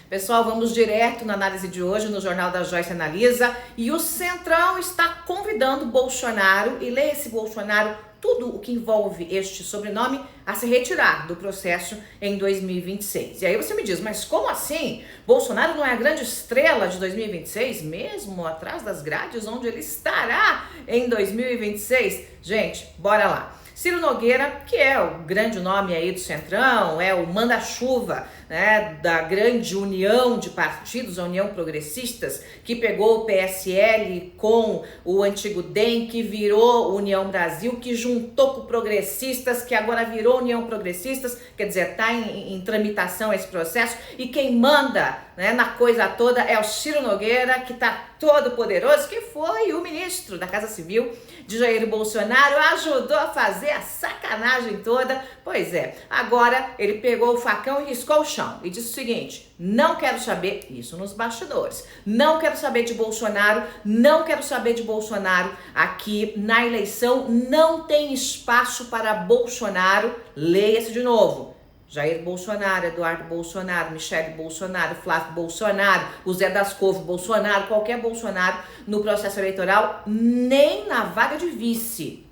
Pessoal, vamos direto na análise de hoje no Jornal da Joyce Analisa. E o Centrão está convidando Bolsonaro, e lê esse Bolsonaro, tudo o que envolve este sobrenome, a se retirar do processo em 2026. E aí você me diz, mas como assim? Bolsonaro não é a grande estrela de 2026, mesmo atrás das grades onde ele estará em 2026? Gente, bora lá. Ciro Nogueira, que é o grande nome aí do Centrão, é o manda-chuva, né, da grande união de partidos, a União Progressistas, que pegou o PSL com o antigo DEM, que virou União Brasil, que juntou com progressistas, que agora virou União Progressistas, quer dizer, está em tramitação esse processo, e quem manda, né, na coisa toda é o Ciro Nogueira, que está todo poderoso, que foi o ministro da Casa Civil de Jair Bolsonaro, ajudou a fazer a sacanagem toda. Pois é, agora ele pegou o facão e riscou o chão e disse o seguinte: não quero saber, isso nos bastidores, não quero saber de Bolsonaro, não quero saber de Bolsonaro aqui na eleição, não tem espaço para Bolsonaro. Leia-se de novo: Jair Bolsonaro, Eduardo Bolsonaro, Michele Bolsonaro, Flávio Bolsonaro, o Zé das Couve Bolsonaro, qualquer Bolsonaro no processo eleitoral, nem na vaga de vice.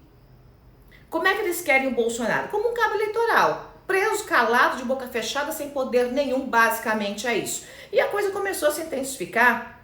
Como é que eles querem o Bolsonaro? Como um cabo eleitoral, preso, calado, de boca fechada, sem poder nenhum, basicamente é isso. E a coisa começou a se intensificar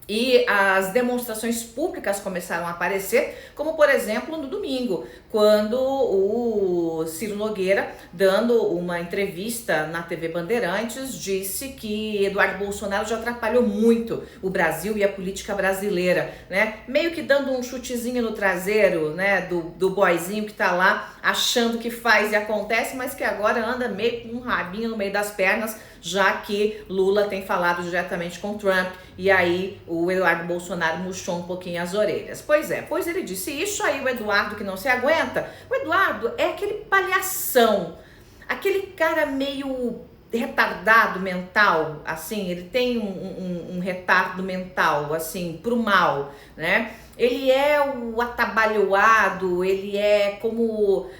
e as demonstrações públicas começaram a aparecer, como por exemplo no domingo, quando o Ciro Nogueira, dando uma entrevista na TV Bandeirantes, disse que Eduardo Bolsonaro já atrapalhou muito o Brasil e a política brasileira, né? Meio que dando um chutezinho no traseiro, né, do boyzinho que tá lá achando que faz e acontece, mas que agora anda meio com um rabinho no meio das pernas, já que Lula tem falado diretamente com Trump, e aí o Eduardo Bolsonaro murchou um pouquinho as orelhas. Pois é, pois ele disse isso, aí o Eduardo, que não se aguenta, o Eduardo é aquele palhação, aquele cara meio retardado mental, assim, ele tem um retardo mental, assim, pro mal, né? Ele é o atabalhoado, ele é como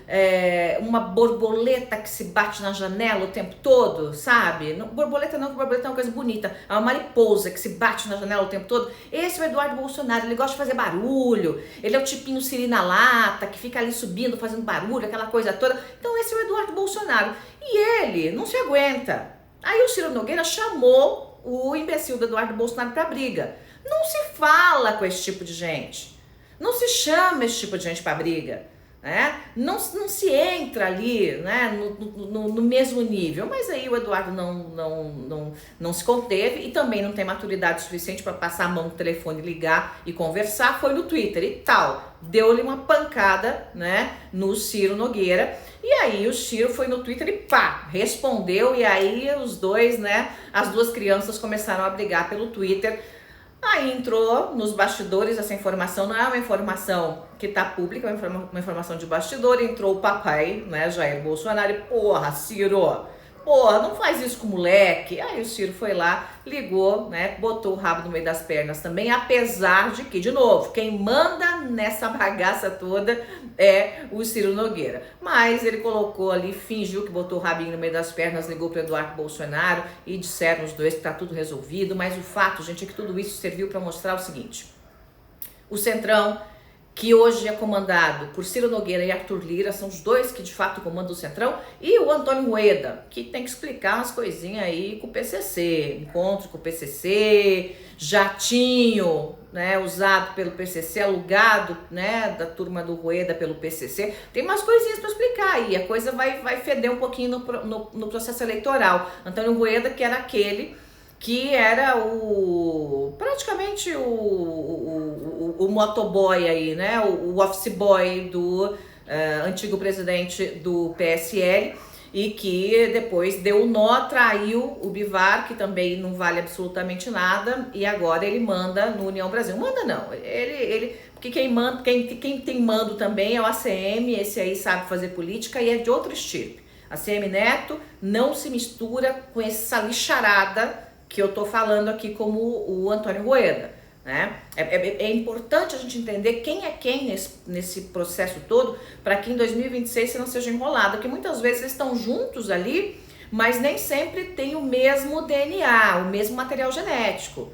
uma borboleta que se bate na janela o tempo todo, sabe? Não, borboleta não, porque borboleta é uma coisa bonita, é uma mariposa que se bate na janela o tempo todo. Esse é o Eduardo Bolsonaro, ele gosta de fazer barulho, ele é o tipinho Siri na lata, que fica ali subindo, fazendo barulho, aquela coisa toda. Então esse é o Eduardo Bolsonaro. E ele não se aguenta. Aí o Ciro Nogueira chamou o imbecil do Eduardo Bolsonaro para briga. Não se fala com esse tipo de gente, não se chama esse tipo de gente para briga, né? Não se entra ali, né, no mesmo nível. Mas aí o Eduardo não se conteve e também não tem maturidade suficiente para passar a mão no telefone, ligar e conversar. Foi no Twitter e tal, deu-lhe uma pancada, né, no Ciro Nogueira. E aí o Ciro foi no Twitter e pá, respondeu, e aí os dois, né, as duas crianças começaram a brigar pelo Twitter. Aí entrou nos bastidores, essa informação não é uma informação que tá pública, é uma informação de bastidor. Entrou o papai, né, Jair Bolsonaro, e porra, Ciro, porra, não faz isso com o moleque. Aí o Ciro foi lá, ligou, né, botou o rabo no meio das pernas também, apesar de que, de novo, quem manda nessa bagaça toda é o Ciro Nogueira. Mas ele colocou ali, fingiu que botou o rabinho no meio das pernas, ligou para Eduardo Bolsonaro e disseram os dois que tá tudo resolvido. Mas o fato, gente, é que tudo isso serviu para mostrar o seguinte: o Centrão, que hoje é comandado por Ciro Nogueira e Arthur Lira, são os dois que de fato comandam o Centrão, e o Antônio Rueda, que tem que explicar umas coisinhas aí com o PCC, encontro com o PCC, jatinho, né, usado pelo PCC, alugado, né, da turma do Rueda pelo PCC, tem umas coisinhas para explicar aí, a coisa vai feder um pouquinho no processo eleitoral. Antônio Rueda, que era aquele que era praticamente o motoboy aí, né? O office boy do antigo presidente do PSL, e que depois deu o nó, traiu o Bivar, que também não vale absolutamente nada, e agora ele manda no União Brasil. Manda não, porque quem tem mando também é o ACM, esse aí sabe fazer política e é de outro estirpe. ACM Neto não se mistura com essa lixarada que eu tô falando aqui, como o Antônio Rueda, né? É importante a gente entender quem é quem nesse processo todo, para que em 2026 você não seja enrolado, porque muitas vezes eles estão juntos ali, mas nem sempre tem o mesmo DNA, o mesmo material genético.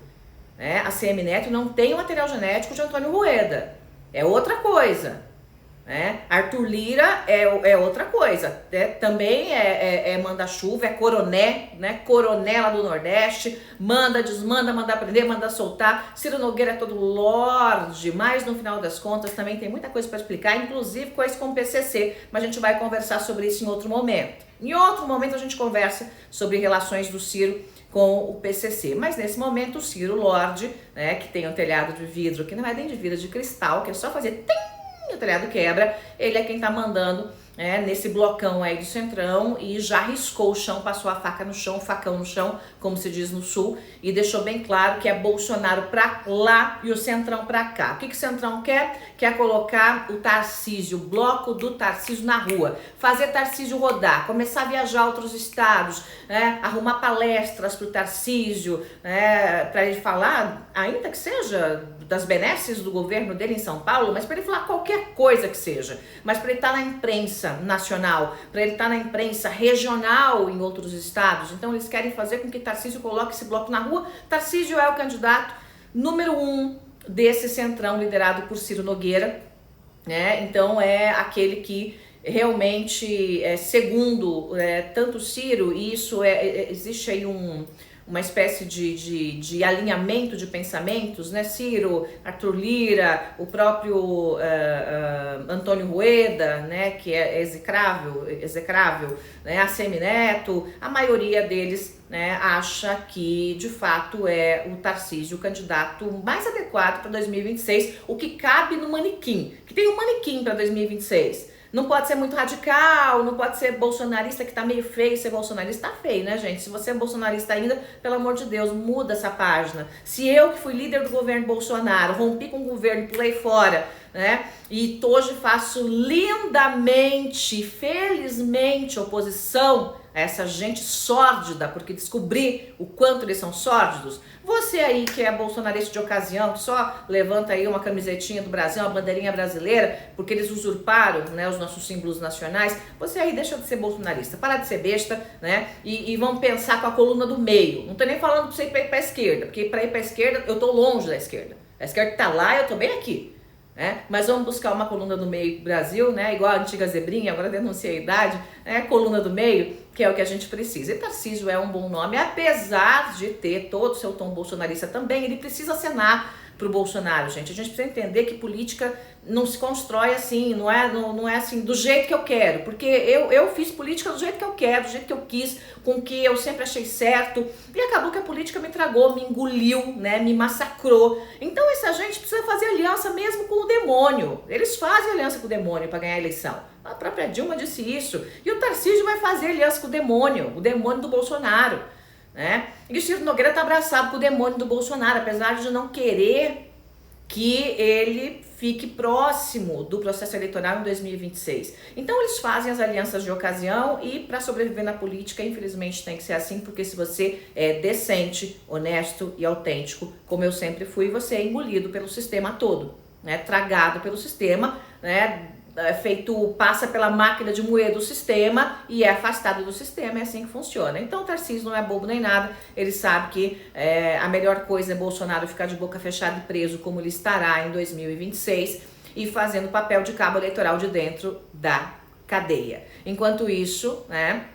Né? A Semineto não tem o material genético de Antônio Rueda, é outra coisa. Né? Arthur Lira é outra coisa, também é manda-chuva, é coroné, né? Coroné lá do Nordeste, manda, desmanda, manda prender, manda soltar. Ciro Nogueira é todo lorde, mas no final das contas também tem muita coisa para explicar, inclusive coisa com o PCC, mas a gente vai conversar sobre isso em outro momento. Em outro momento a gente conversa sobre relações do Ciro com o PCC, mas nesse momento o Ciro Lorde, né, que tem um telhado de vidro, que não é nem de vidro, é de cristal, que é só fazer o telhado quebra, ele é quem tá mandando nesse blocão aí do Centrão e já riscou o chão, passou a faca no chão, o facão no chão, como se diz no Sul, e deixou bem claro que é Bolsonaro pra lá e o Centrão pra cá. O que o Centrão quer? Quer colocar o Tarcísio, o bloco do Tarcísio na rua, fazer Tarcísio rodar, começar a viajar a outros estados, arrumar palestras pro Tarcísio, pra ele falar, ainda que seja das benesses do governo dele em São Paulo, mas para ele falar qualquer coisa que seja, mas para ele estar na imprensa nacional, para ele estar na imprensa regional em outros estados. Então eles querem fazer com que Tarcísio coloque esse bloco na rua. Tarcísio é o candidato número 1 desse Centrão liderado por Ciro Nogueira, né? Então é aquele que realmente, segundo tanto Ciro, e isso existe aí uma espécie de alinhamento de pensamentos, né? Ciro, Arthur Lira, o próprio Antônio Rueda, né? Que é execrável, né? A Semineto, a maioria deles, né, acha que de fato é o Tarcísio o candidato mais adequado para 2026, o que cabe no manequim, que tem um manequim para 2026. Não pode ser muito radical, não pode ser bolsonarista, que tá meio feio ser bolsonarista. Tá feio, né, gente? Se você é bolsonarista ainda, pelo amor de Deus, muda essa página. Se eu, que fui líder do governo Bolsonaro, rompi com o governo, pulei fora, né? E hoje faço lindamente, felizmente, oposição a essa gente sórdida, porque descobri o quanto eles são sórdidos. Você aí que é bolsonarista de ocasião, que só levanta aí uma camisetinha do Brasil, uma bandeirinha brasileira, porque eles usurparam, né, os nossos símbolos nacionais, você aí deixa de ser bolsonarista, para de ser besta, né, e vamos pensar com a coluna do meio. Não tô nem falando pra você ir pra esquerda, porque para ir pra esquerda eu tô longe da esquerda. A esquerda tá lá, eu tô bem aqui. Mas vamos buscar uma coluna do meio Brasil, né? Igual a antiga Zebrinha, agora denuncia a idade, coluna do meio, que é o que a gente precisa. E Tarcísio é um bom nome, apesar de ter todo o seu tom bolsonarista também, ele precisa acenar pro Bolsonaro, gente. A gente precisa entender que política não se constrói assim, não é assim, do jeito que eu quero, porque eu fiz política do jeito que eu quero, do jeito que eu quis, com o que eu sempre achei certo, e acabou que a política me tragou, me engoliu, né, me massacrou. Então essa gente precisa fazer aliança mesmo com o demônio. Eles fazem aliança com o demônio para ganhar a eleição. A própria Dilma disse isso. E o Tarcísio vai fazer aliança com o demônio do Bolsonaro, né? E o Ciro Nogueira tá abraçado com o demônio do Bolsonaro, apesar de não querer que ele fique próximo do processo eleitoral em 2026. Então eles fazem as alianças de ocasião e para sobreviver na política, infelizmente tem que ser assim, porque se você é decente, honesto e autêntico, como eu sempre fui, você é engolido pelo sistema todo, né? Tragado pelo sistema, né? Passa pela máquina de moer do sistema e é afastado do sistema, é assim que funciona. Então o Tarcísio não é bobo nem nada, ele sabe que a melhor coisa é Bolsonaro ficar de boca fechada e preso, como ele estará em 2026, e fazendo papel de cabo eleitoral de dentro da cadeia. Enquanto isso, né,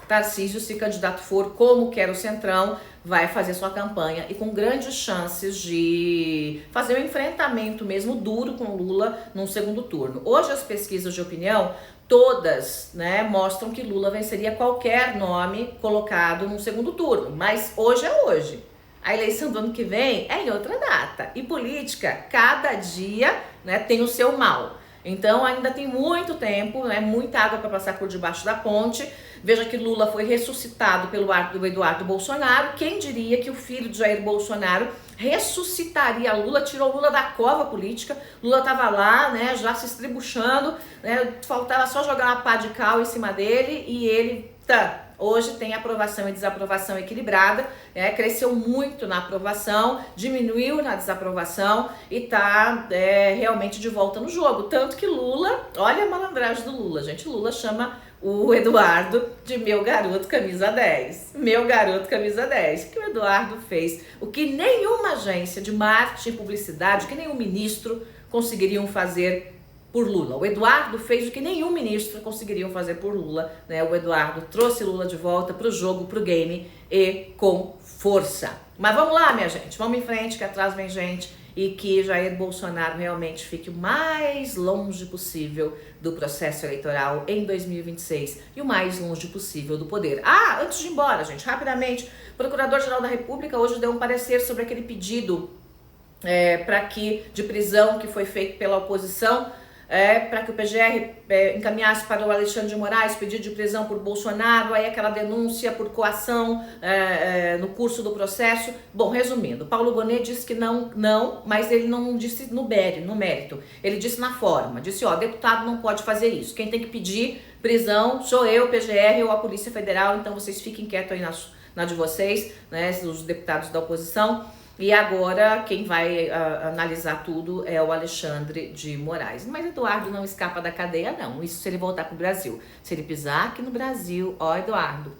Tarcísio, se candidato for como quer o Centrão, vai fazer sua campanha e com grandes chances de fazer um enfrentamento mesmo duro com Lula num segundo turno. Hoje as pesquisas de opinião, todas, né, mostram que Lula venceria qualquer nome colocado num segundo turno, mas hoje é hoje. A eleição do ano que vem é em outra data. E política, cada dia, né, tem o seu mal. Então ainda tem muito tempo, né, muita água para passar por debaixo da ponte. Veja que Lula foi ressuscitado pelo Eduardo Bolsonaro. Quem diria que o filho de Jair Bolsonaro ressuscitaria Lula, tirou Lula da cova política. Lula estava lá, né, já se estribuchando, né, faltava só jogar uma pá de cal em cima dele e ele hoje tem aprovação e desaprovação equilibrada, cresceu muito na aprovação, diminuiu na desaprovação e está realmente de volta no jogo. Tanto que Lula, olha a malandragem do Lula, gente, Lula chama o Eduardo de meu garoto camisa 10. Meu garoto camisa 10. O que o Eduardo fez? O que nenhuma agência de marketing e publicidade, que nenhum ministro conseguiriam fazer por Lula. O Eduardo fez o que nenhum ministro conseguiriam fazer por Lula, né? O Eduardo trouxe Lula de volta pro jogo, pro game e com força. Mas vamos lá, minha gente, vamos em frente, que atrás vem gente, e que Jair Bolsonaro realmente fique o mais longe possível do processo eleitoral em 2026 e o mais longe possível do poder. Ah, antes de ir embora, gente, rapidamente, o Procurador-Geral da República hoje deu um parecer sobre aquele pedido de prisão que foi feito pela oposição, para que o PGR encaminhasse para o Alexandre de Moraes pedido de prisão por Bolsonaro, aí aquela denúncia por coação no curso do processo. Bom, resumindo, Paulo Gonet disse que não, mas ele não disse no mérito, ele disse na forma, disse, deputado não pode fazer isso, quem tem que pedir prisão sou eu, o PGR ou a Polícia Federal, então vocês fiquem quietos aí na de vocês, né, os deputados da oposição. E agora quem vai analisar tudo é o Alexandre de Moraes. Mas Eduardo não escapa da cadeia, não. Isso se ele voltar pro Brasil. Se ele pisar aqui no Brasil, Eduardo,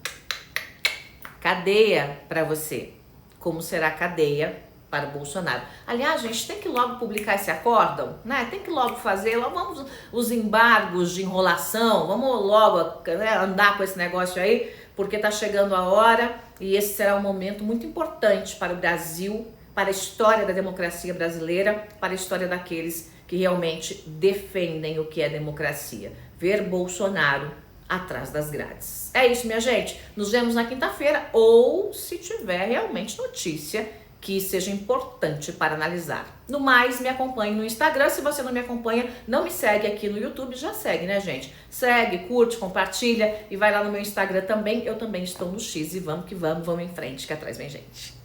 cadeia para você. Como será cadeia para o Bolsonaro? Aliás, gente, tem que logo publicar esse acórdão, né? Tem que logo fazer, vamos os embargos de enrolação, vamos logo, né, andar com esse negócio aí, porque tá chegando a hora e esse será um momento muito importante para o Brasil, para a história da democracia brasileira, para a história daqueles que realmente defendem o que é democracia. Ver Bolsonaro atrás das grades. É isso, minha gente. Nos vemos na quinta-feira ou se tiver realmente notícia que seja importante para analisar. No mais, me acompanhe no Instagram. Se você não me acompanha, não me segue aqui no YouTube, já segue, né, gente? Segue, curte, compartilha e vai lá no meu Instagram também. Eu também estou no X e vamos que vamos em frente, que atrás vem gente.